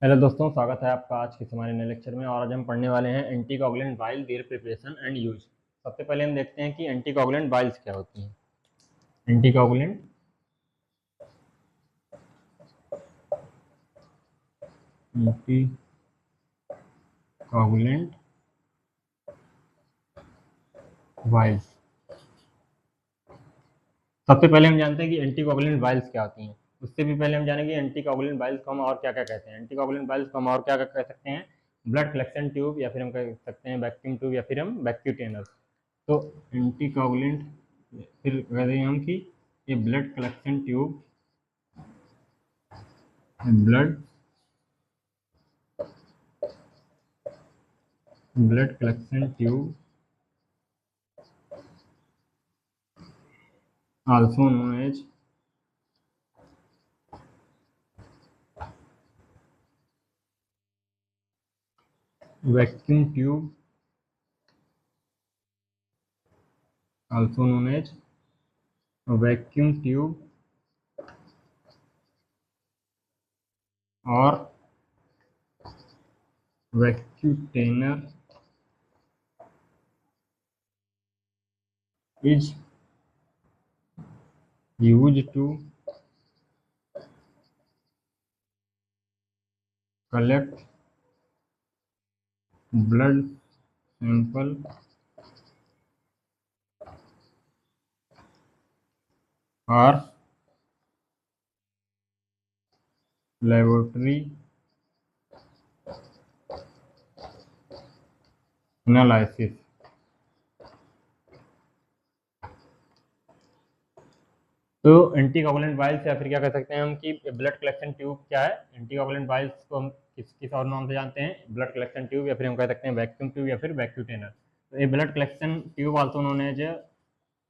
Hello दोस्तों, स्वागत है आपका आज के हमारे नए लेक्चर में। और आज हम पढ़ने वाले हैं anticoagulant bile, there preparation and use. सबसे पहले हम देखते हैं कि एंटीकोगुलेंट बाइल्स क्या होती हैं। Anticoagulant anticoagulant Biles. सबसे पहले हम जानते हैं कि एंटीकोगुलेंट बाइल्स क्या होती हैं। उससे भी पहले हम जानेंगे एंटीकोगुलेंट बाइल्स को हम और क्या क्या कहते हैं। एंटीकोगुलेंट बाइल्स को हम और क्या क्या कह सकते हैं? ब्लड कलेक्शन ट्यूब, या फिर हम कह सकते हैं वैक्यूम ट्यूब, या फिर हम वैक्यूटेनर। तो एंटीकोगुलेंट फिर कहते हैं हम कि ये blood collection tube, blood collection tube, also known as vacuum tube, also known as vacuum tube or vacutainer is used to collect blood sample or laboratory analysis। तो एंटीकोगुलेंट बाइल्स, या फिर क्या कह सकते हैं हम कि ब्लड कलेक्शन ट्यूब क्या है। एंटीकोगुलेंट बाइल्स को हम किस किस और नाम से जानते हैं? ब्लड कलेक्शन ट्यूब, या फिर हम कह सकते हैं वैक्यूम ट्यूब, या फिर वैक्यूटेनर। तो ये blood collection tube also known as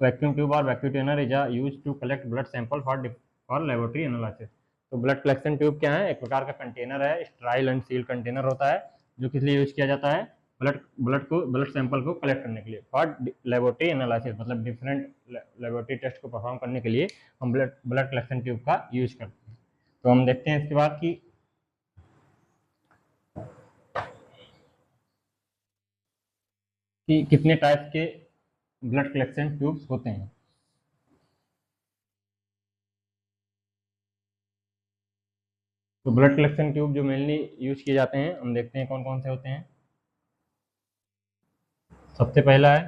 vacuum tube और vacutainer is use to collect blood sample for laboratory analysis. तो ब्लड कलेक्शन ट्यूब क्या है? एक प्रकार का कंटेनर है, स्टराइल एंड सील कंटेनर होता है, जो किस लिए यूज किया जाता है? ब्लड सैंपल को कलेक्ट करने के लिए, फॉर लेबोरेटरी एनालिसिस, मतलब डिफरेंट लेबोरेटरी टेस्ट को परफॉर्म करने के लिए हम ब्लड कलेक्शन ट्यूब का यूज करते हैं। तो हम देखते हैं इसके बाद कि कितने टाइप के ब्लड कलेक्शन ट्यूब्स होते हैं। तो ब्लड कलेक्शन ट्यूब जो मेनली यूज किए जाते हैं, हम देखते हैं कौन कौन से होते हैं। सबसे पहला है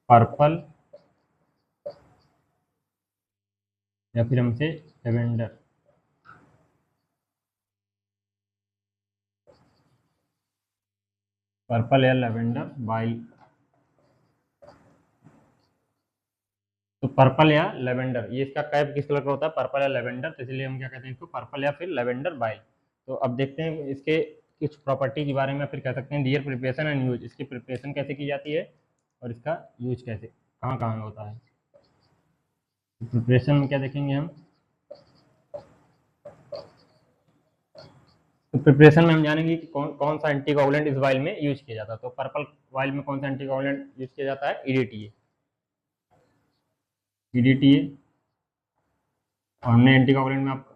पर्पल, या फिर हमसे लेवेंडर। पर्पल या लेवेंडर बाइल। तो पर्पल या लेवेंडर, ये इसका कैप किस कलर का होता है? पर्पल या लेवेंडर, तो इसलिए हम क्या कहते हैं इसको? पर्पल या फिर लेवेंडर बाइल। तो अब देखते हैं इसके कुछ प्रॉपर्टी के बारे में, फिर कह सकते हैं दियर प्रिपरेशन एंड यूज, इसकी प्रिपरेशन कैसे की जाती है और इसका यूज कैसे कहाँ कहाँ में होता है। प्रिपरेशन में क्या देखेंगे हम? तो प्रिपरेशन में हम जानेंगे कि कौन कौन सा एंटीकोगुलेंट इस वाइल में यूज किया जाता है। तो पर्पल वाइल में कौन सा एंटीकोगुलेंट यूज किया जाता है? ईडीटीए। ईडीटीए। और हमने एंटीकोगुलेंट में आप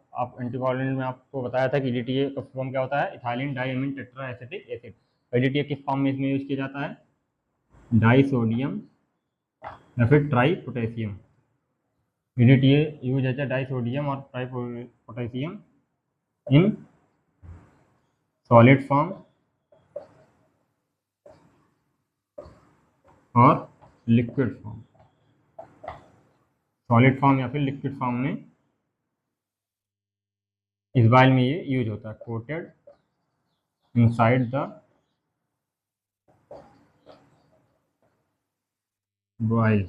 एंटीकोगुलेंट में आपको बताया था कि ईडीटीए का फॉर्म क्या होता है? Ethylene diamine tetra acetic acid. EDTA किस फॉर्म में इसमें यूज किया जाता है? डाई सोडियम या फिर tripotassium. EDTA use as disodium और tripotassium in solid form और लिक्विड फॉर्म। सॉलिड फॉर्म या फिर लिक्विड फॉर्म में इस वाइल में ये यूज होता है। Coated inside the while.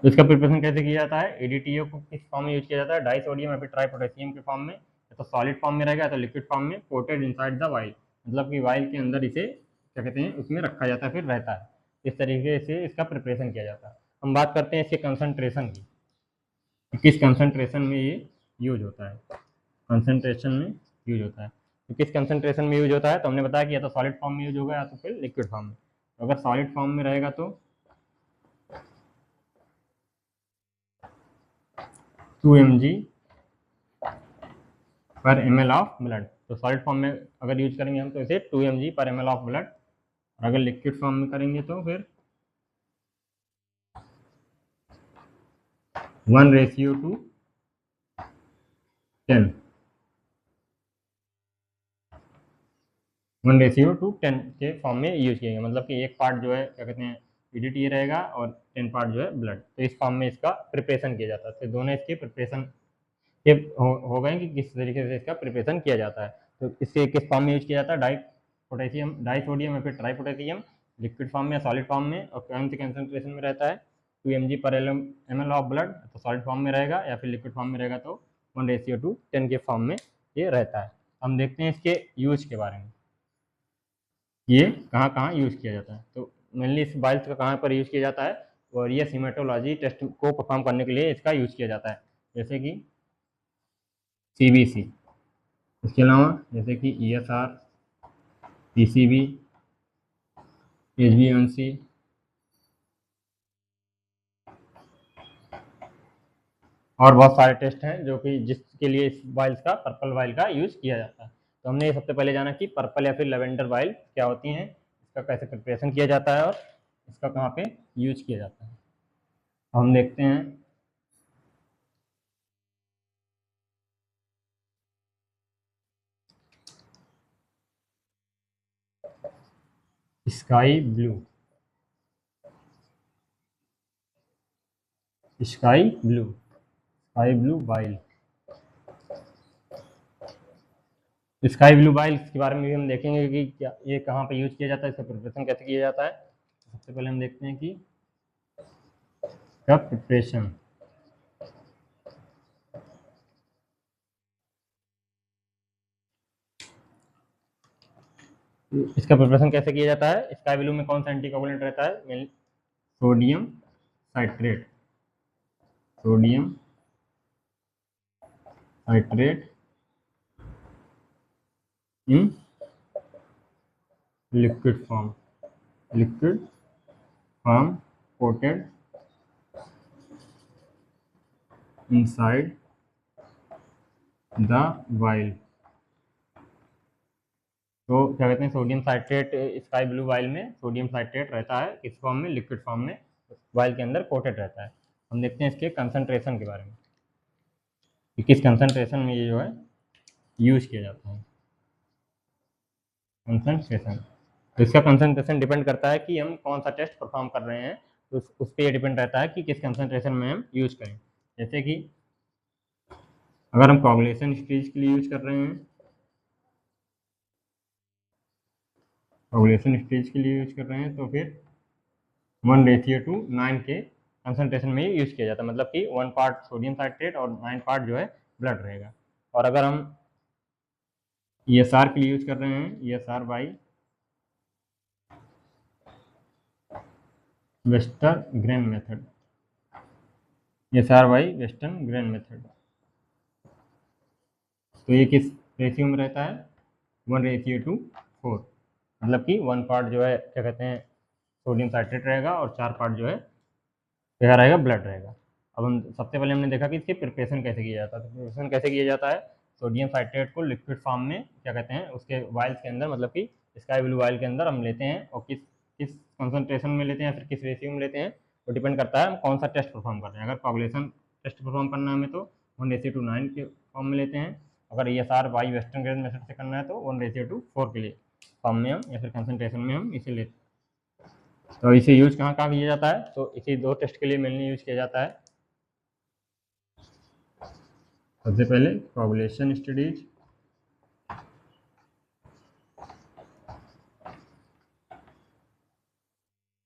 तो इसका प्रिपरेशन कैसे किया जाता है? एडीटीओ को किस फॉर्म में यूज किया जाता है? डाई सोडियम या फिर ट्राई पोटेशियम के फॉर्म में, या तो सॉलिड फॉर्म में रहेगा या तो लिक्विड फॉर्म में। कोटेड इनसाइड द वाइल, मतलब कि वाइल के अंदर इसे क्या कहते हैं, उसमें रखा जाता है, फिर रहता है। इस तरीके से इसका प्रिपरेशन किया जाता है। हम बात करते हैं इसके कंसनट्रेशन की, किस कंसनट्रेशन में ये यूज होता है। कंसनट्रेशन में यूज होता है, तो किस कंसनट्रेशन में यूज होता है? तो हमने बताया कि या तो सॉलिड फॉर्म में यूज होगा या तो फिर लिक्विड फॉर्म में। तो अगर सॉलिड फॉर्म में रहेगा तो 2 mg पर ml ऑफ ब्लड। तो सॉलिड फॉर्म में अगर यूज करेंगे हम तो इसे 2 mg पर ml ऑफ ब्लड, और अगर लिक्विड फॉर्म में करेंगे तो फिर 1:10, 1:10 के फॉर्म में यूज किया गया, मतलब कि एक पार्ट जो है क्या कहते हैं ईडीटी रहेगा और 10 पार्ट जो है ब्लड। तो इस फॉर्म में इसका प्रिपरेशन किया जाता है। तो दोनों इसके प्रिपरेशन के हो गए कि किस तरीके से इसका प्रिपरेशन किया जाता है। तो इसके किस फॉर्म में यूज किया जाता है, डाई सोडियम या फिर ट्राई पोटेशियम, लिक्विड फॉर्म में या सॉलिड फॉर्म में, और कौन सी कंसंट्रेशन में रहता है 2 mg पर ml ऑफ ब्लड, तो सॉलिड फॉर्म में रहेगा, या फिर लिक्विड फॉर्म में रहेगा तो 1:10 के फॉर्म में ये रहता है। हम देखते हैं इसके यूज के बारे में, ये कहाँ कहाँ यूज किया जाता है। तो मेनली इस बाइल्स का कहाँ पर यूज किया जाता है, और ये सीमेटोलॉजी टेस्ट को परफॉर्म करने के लिए इसका यूज किया जाता है, जैसे कि CBC, इसके अलावा जैसे कि ESR, PCB, HbA1c, और बहुत सारे टेस्ट हैं जो कि जिसके लिए इस वाइल्स का, पर्पल वाइल का यूज किया जाता है। तो हमने ये सबसे पहले जाना कि पर्पल या फिर लेवेंडर वाइल क्या होती हैं, इसका कैसे प्रिपरेशन किया जाता है और इसका कहाँ पे यूज किया जाता है। हम देखते हैं sky blue, sky blue, sky blue while. Sky blue while के बारे में भी हम देखेंगे कि क्या ये कहाँ पे यूज किया जाता है, इसका प्रिपरेशन कैसे किया जाता है। सबसे पहले हम देखते हैं कि कब प्रिपरेशन, इसका प्रिपरेशन कैसे किया जाता है। स्काई ब्लू में कौन सा एंटीकोगुलेंट रहता है, sodium citrate, sodium citrate in liquid form, liquid form coated inside the while. तो क्या कहते हैं, sodium citrate sky blue while में सोडियम साइट्रेट रहता है, किस फॉर्म में, लिक्विड फॉर्म में, वाइल के अंदर कोटेड रहता है। हम देखते हैं इसके कंसंट्रेशन के बारे में कि किस कंसंट्रेशन में ये जो है यूज किया जाता है। कंसंट्रेशन, तो इसका कंसंट्रेशन डिपेंड करता है कि हम कौन सा टेस्ट परफॉर्म कर रहे हैं, तो उस पर डिपेंड रहता है कि किस कंसंट्रेशन में हम यूज करें। जैसे कि अगर हम कोगुलेशन स्टेज के लिए यूज कर रहे हैं, कोगुलेशन स्टेज के लिए यूज कर रहे हैं तो फिर 1:9 के कंसंट्रेशन में यूज किया जाता है, मतलब कि 1 पार्ट सोडियम साइट्रेट और 9 पार्ट जो है ब्लड रहेगा। और अगर हम ESR के लिए यूज कर रहे हैं, ESR by western grain method, ESR by western grain method, तो ये किस रेशियो में रहता है, 1:4, मतलब कि 1 पार्ट जो है क्या कहते हैं सोडियम साइट्रेट रहेगा और 4 पार्ट जो है क्या रहेगा, ब्लड रहेगा। अब हम सबसे पहले हमने देखा कि इसके प्रिपरेशन कैसे किया जाता है। तो प्रिपरेशन कैसे किया जाता है, सोडियम साइट्रेट को लिक्विड फॉर्म में क्या कहते हैं उसके वाइल्स के अंदर, मतलब कि स्काई ब्लू वाइल के अंदर हम लेते हैं, और किस किस कंसंट्रेशन में लेते हैं, फिर किस रेशियो में लेते हैं, वो डिपेंड करता है हम कौन सा टेस्ट परफॉर्म कर रहे हैं। अगर कोगुलेशन टेस्ट परफॉर्म करना है हमें तो 1:9 के फॉर्म में लेते हैं। अगर ESR by western grain method से करना है तो 1:4 के लिए फॉर्म में हम, या फिर कंसंट्रेशन में हम इसे लेते हैं। तो इसे यूज कहाँ कहाँ किया जाता है, तो इसे 2 टेस्ट के लिए मेनली यूज किया जाता है। सबसे पहले कोगुलेशन स्टडीज,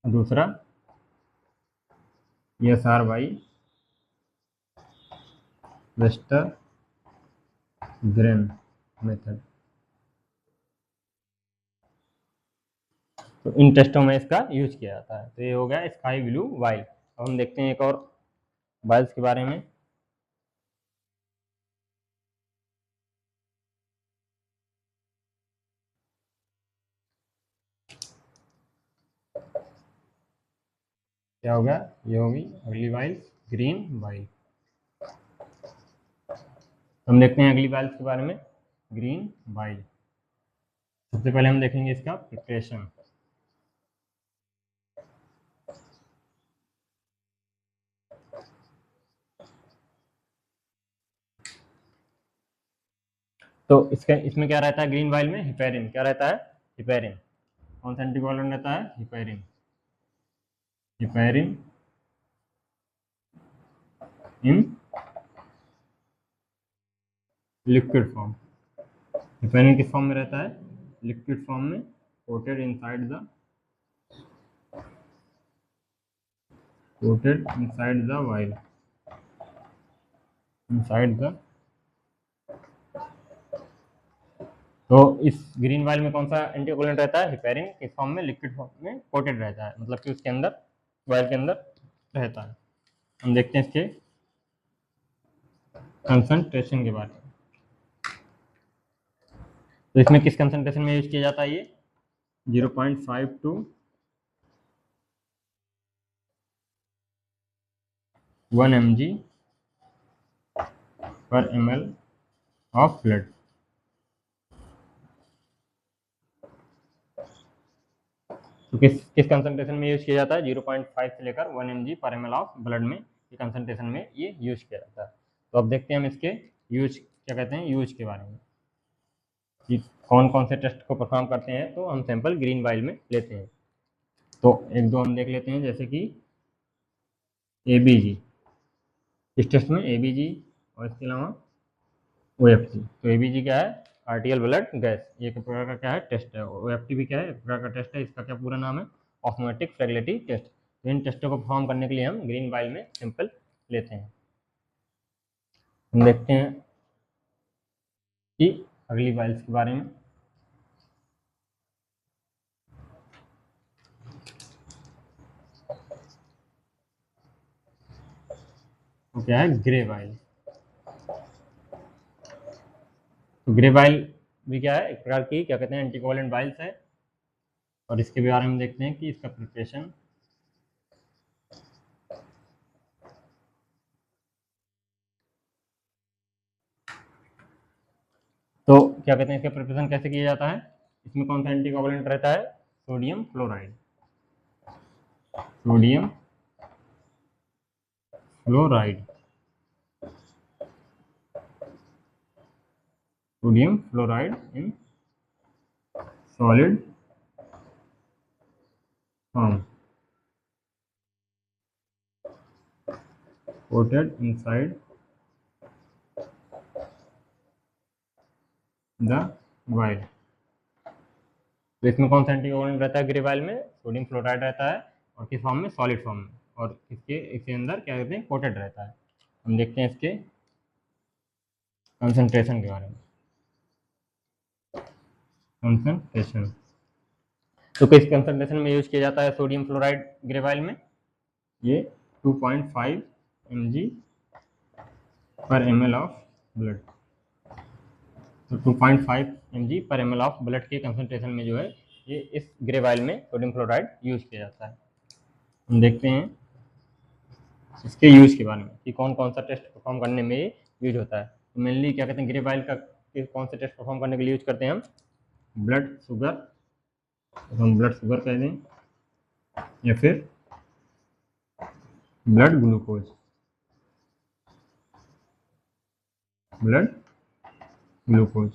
दूसरा ESR by Wester grain method. तो इन टेस्टों में इसका यूज किया जाता है। तो ये हो गया स्काई ब्लू वाइल। अब हम देखते हैं एक और वाइल्स के बारे में। क्या होगा, ये होगी अगली वाइल ग्रीन वाइल। हम देखते हैं अगली वाइल्स के बारे में, ग्रीन वाइल। सबसे पहले हम देखेंगे इसका प्रिपरेशन। तो इसमें क्या रहता है, ग्रीन वाइल में हिपेरिन क्या रहता है, हिपेरिन। कौन सा एंटीकोगुलेंट रहता है, heparin. Heparin in liquid form. Heparin किस फॉर्म में रहता है, लिक्विड फॉर्म में, coated inside the while, inside the. तो इस ग्रीन वाइल में कौन सा एंटीकोगुलेंट रहता है, हिपेरिन किस फॉर्म में, लिक्विड फॉर्म में कोटेड रहता है, मतलब कि उसके अंदर, वाइल के अंदर रहता है। हम देखते हैं इसके कंसंट्रेशन के बारे में। तो इसमें किस कंसंट्रेशन में यूज किया जाता है ये, 0.5 to 1 mg per ml of blood. तो किस कंसंट्रेशन में यूज किया जाता है, 0.5 से लेकर 1 mg पर ml ऑफ ब्लड में, ये कंसंट्रेशन में ये यूज किया जाता है। तो अब देखते हैं हम इसके यूज, क्या कहते हैं, यूज के बारे में, कि कौन कौन से टेस्ट को परफॉर्म करते हैं। तो हम सैंपल ग्रीन वाइल में लेते हैं, तो एक दो हम देख लेते हैं, जैसे कि ABG। इस टेस्ट में ABG और इसके अलावा OFT। तो ABG क्या है, आर्टियल ब्लड गैस, ये एक प्रकार का क्या है, टेस्ट है। OFT भी क्या है, एक प्रकार का टेस्ट है। इसका क्या पूरा नाम है, ऑस्मोटिक फ्रेगलिटी टेस्ट। तो इन टेस्टों को परफॉर्म करने के लिए हम ग्रीन वाइल में सैंपल लेते हैं। हम देखते हैं कि अगली वाइल्स के बारे में। तो क्या है, ग्रे वाइल। तो ग्रे वाइल भी क्या है, एक प्रकार की, क्या कहते हैं, एंटीकोवलेंट वाइल्स है। और इसके बारे में देखते हैं कि इसका प्रिपरेशन। तो क्या कहते हैं, इसका प्रिपरेशन कैसे किया जाता है, इसमें कौन सा एंटीकोवलेंट रहता है, sodium fluoride. Sodium fluoride, sodium fluoride in solid form, coated inside the while. तो इसमें कौन सा एंटीकोवलेंट रहता है ग्रे वाइल में, सोडियम फ्लोराइड रहता है, और किस फॉर्म में, सॉलिड फॉर्म में, और इसके अंदर क्या कहते हैं, कोटेड रहता है। हम देखते हैं इसके कंसंट्रेशन के बारे में। कंसंट्रेशन, तो किस कंसंट्रेशन में यूज किया जाता है सोडियम फ्लोराइड ग्रे वाइल में, ये 2.5 mg पर ml ऑफ ब्लड। तो 2.5 mg पर ml ऑफ ब्लड के कंसंट्रेशन में जो है, ये इस ग्रे वाइल में सोडियम फ्लोराइड यूज किया जाता है। हम देखते हैं इसके यूज के बारे में, कि कौन कौन सा टेस्ट परफॉर्म करने में ये यूज होता है। तो मेनली क्या कहते हैं, ग्रे वाइल का कौन सा टेस्ट परफॉर्म करने के लिए यूज करते हैं हम, ब्लड शुगर, तो हम ब्लड शुगर कह दें, या फिर ब्लड ग्लूकोज, ब्लड ग्लूकोज।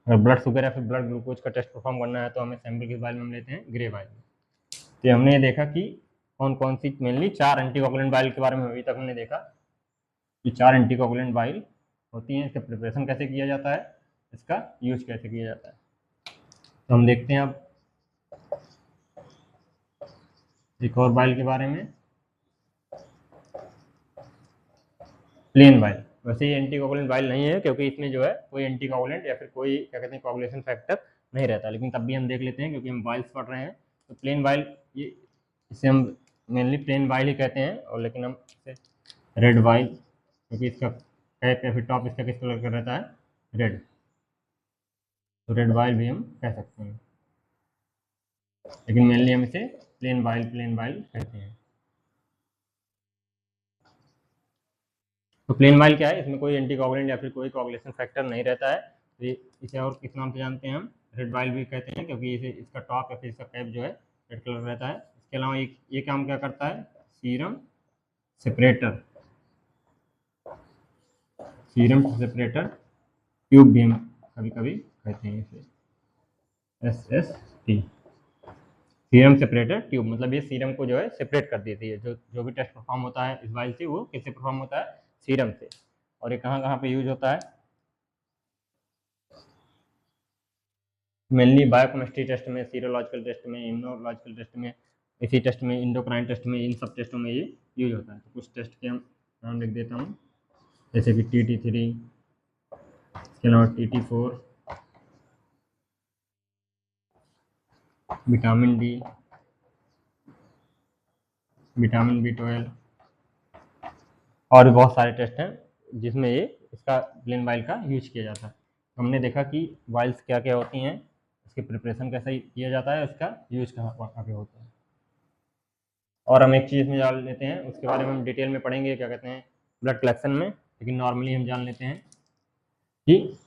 अगर ब्लड शुगर या फिर ब्लड ग्लूकोज का टेस्ट परफॉर्म करना है, तो हमें सैंपल किस वाइल में हम लेते हैं, ग्रे वाइल में। तो हमने ये देखा कि कौन कौन सी, मेनली 4 एंटीकोगुलेंट वाइल के बारे में अभी तक हमने देखा, कि 4 एंटीकोगुलेंट वाइल होती हैं, इसका प्रिपरेशन कैसे किया जाता है, इसका यूज कैसे किया जाता है। तो हम देखते हैं अब एक और वाइल के बारे में, प्लेन वाइल। वैसे ये एंटीकोगुलेंट वाइल नहीं है, क्योंकि इसमें जो है कोई एंटीकोगुलेंट या फिर कोई, क्या कहते हैं, कोगुलेशन फैक्टर नहीं रहता, लेकिन तब भी हम देख लेते हैं क्योंकि हम वाइल्स पढ़ रहे हैं। तो प्लेन वाइल, ये इसे हम मेनली प्लेन वाइल ही कहते हैं, और लेकिन हम इसे रेड वाइल, क्योंकि इसका कैप या फिर टॉप इसका किस कलर का रहता है, रेड, तो रेड वाइल भी हम कह सकते हैं, लेकिन मेनली हम इसे प्लेन वाइल कहते हैं। तो प्लेन वाइल क्या है, इसमें कोई एंटीकोगुलेंट या फिर कोई कोगुलेशन फैक्टर नहीं रहता है। तो इसे और किस नाम से जानते हैं हम, रेड वाइल भी कहते हैं, क्योंकि इसे इसका टॉप या फिर इसका कैप जो है रेड कलर रहता है। इसके अलावा ये काम क्या करता है, serum separator, serum separator tube भी हम कभी कभी कहते हैं इसे, SST, सीरम सेपरेटर ट्यूब। मतलब ये सीरम को जो है सेपरेट कर देती है। जो भी टेस्ट परफॉर्म होता है इस वाइल से, वो किससे परफॉर्म होता है, सीरम से। और ये कहाँ कहाँ पे यूज होता है, मेनली बायोकेमिस्ट्री टेस्ट में, सीरोलॉजिकल टेस्ट में, इम्यूनोलॉजिकल टेस्ट में, इसी टेस्ट में, इंडोक्राइन टेस्ट में, इन सब टेस्टों में ये यूज होता है। तो कुछ टेस्ट के हम नाम लिख देता हूँ, जैसे कि TT3, इसके अलावा TT4, vitamin D, vitamin B12, और भी बहुत सारे टेस्ट हैं जिसमें ये इसका प्लेन वाइल का यूज किया जाता है। हमने देखा कि वाइल्स क्या क्या होती हैं, इसकी प्रिपरेशन कैसे किया जाता है, उसका यूज कहाँ पे होता है। और हम एक चीज़ में जान लेते हैं, उसके बारे में हम डिटेल में पढ़ेंगे, क्या कहते हैं, ब्लड कलेक्शन में। लेकिन नॉर्मली हम जान लेते हैं कि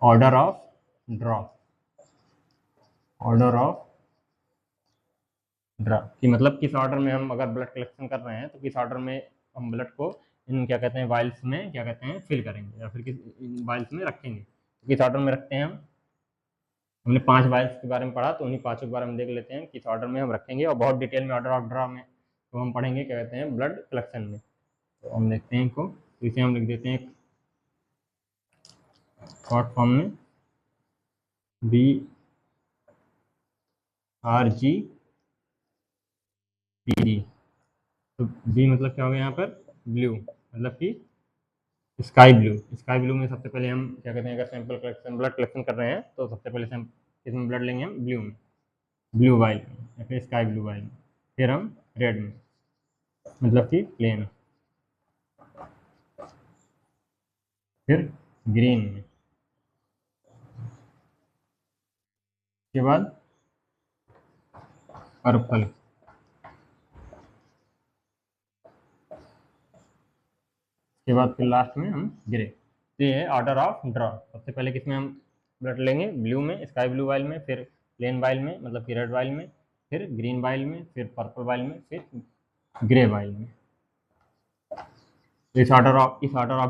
order of draw, order of draw कि मतलब किस ऑर्डर में हम अगर ब्लड कलेक्शन कर रहे हैं तो किस ऑर्डर में हम ब्लड को इन क्या कहते हैं वाइल्स में क्या कहते हैं फिल करेंगे, या फिर किस इन वाइल्स में रखेंगे, तो किस ऑर्डर में रखते हैं हम। हमने 5 वाइल्स के बारे में पढ़ा, तो उन्हीं 5 के बारे में देख लेते हैं किस ऑर्डर में हम रखेंगे, और बहुत डिटेल में ऑर्डर ऑफ ड्रॉ में तो हम पढ़ेंगे क्या कहते हैं ब्लड कलेक्शन में। तो हम देखते हैं इनको, तो इसे हम लिख देते हैं शॉर्ट फॉर्म में BRGPD। तो B मतलब क्या हो गया यहाँ पर, ब्लू, मतलब कि स्काई ब्लू। स्काई ब्लू में सबसे पहले हम क्या कहते हैं, अगर सैंपल कलेक्शन ब्लड कलेक्शन कर रहे हैं तो सबसे पहले इसमें ब्लड लेंगे हम ब्लू में, ब्लू वाइल में, या फिर स्काई ब्लू वाइल में। फिर हम रेड में, मतलब कि प्लेन, फिर ग्रीन में, उसके बाद पर्पल, उसके बाद फिर लास्ट में हम ग्रे। तो ये है ऑर्डर ऑफ ड्रॉ। सबसे पहले किसमें हम ब्लड लेंगे, ब्लू में, स्काई ब्लू वाइल में, फिर प्लेन वाइल में मतलब कि रेड वाइल में, फिर ग्रीन वाइल में, फिर पर्पल वाइल में, फिर ग्रे वाइल में। तो इस ऑर्डर ऑफ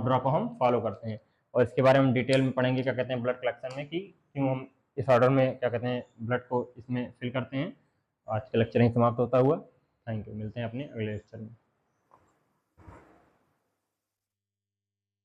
ड्रॉ को हम फॉलो करते हैं, और इसके बारे में डिटेल में पढ़ेंगे क्या कहते हैं ब्लड कलेक्शन में, कि क्यों हम इस ऑर्डर में क्या कहते हैं ब्लड को इसमें फिल करते हैं। आज का लेक्चर यहीं समाप्त होता हुआ। थैंक यू, मिलते हैं अपने अगले लेक्चर में।